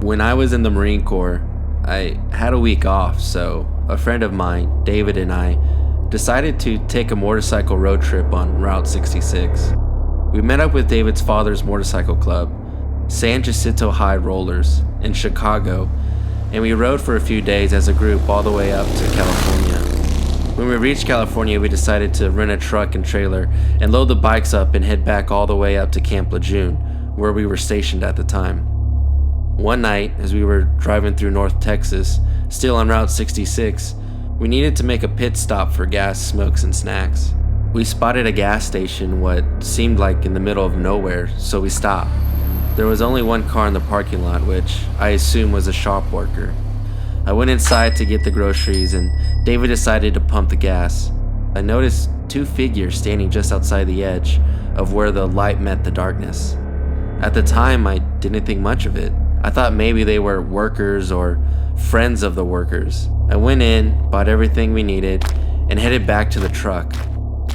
When I was in the Marine Corps, I had a week off, so a friend of mine, David, and I decided to take a motorcycle road trip on Route 66. We met up with David's father's motorcycle club, San Jacinto High Rollers, in Chicago, and we rode for a few days as a group all the way up to California. When we reached California, we decided to rent a truck and trailer and load the bikes up and head back all the way up to Camp Lejeune, where we were stationed at the time. One night, as we were driving through North Texas, still on Route 66, we needed to make a pit stop for gas, smokes, and snacks. We spotted a gas station what seemed like in the middle of nowhere, so we stopped. There was only one car in the parking lot, which I assumed was a shop worker. I went inside to get the groceries, and David decided to pump the gas. I noticed two figures standing just outside the edge of where the light met the darkness. At the time, I didn't think much of it. I thought maybe they were workers or friends of the workers. I went in, bought everything we needed, and headed back to the truck.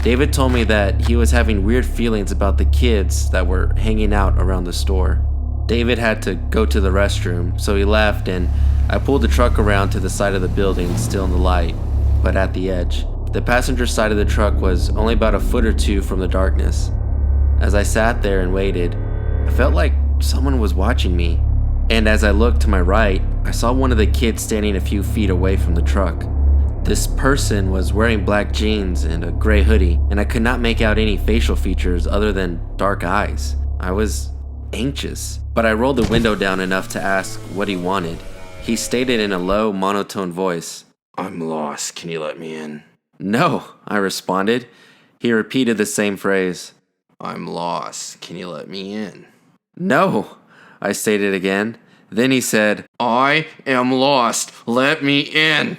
David told me that he was having weird feelings about the kids that were hanging out around the store. David had to go to the restroom, so he left, and I pulled the truck around to the side of the building, still in the light, but at the edge. The passenger side of the truck was only about a foot or two from the darkness. As I sat there and waited, I felt like someone was watching me. And as I looked to my right, I saw one of the kids standing a few feet away from the truck. This person was wearing black jeans and a gray hoodie, and I could not make out any facial features other than dark eyes. I was anxious, but I rolled the window down enough to ask what he wanted. He stated in a low, monotone voice, "I'm lost. Can you let me in?" "No," I responded. He repeated the same phrase. "I'm lost. Can you let me in?" "No," I stated again. Then he said, "I am lost. Let me in."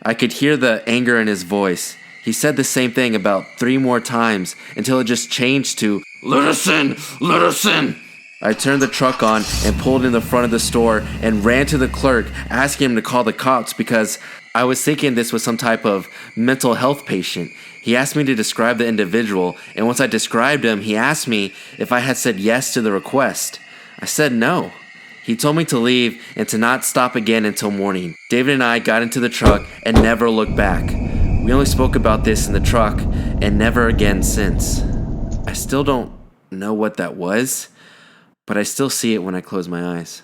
I could hear the anger in his voice. He said the same thing about 3 more times until it just changed to, "Let us in! Let us in!" I turned the truck on and pulled in the front of the store and ran to the clerk asking him to call the cops because I was thinking this was some type of mental health patient. He asked me to describe the individual, and once I described him, he asked me if I had said yes to the request. I said no. He told me to leave and to not stop again until morning. David and I got into the truck and never looked back. We only spoke about this in the truck and never again since. I still don't know what that was, but I still see it when I close my eyes.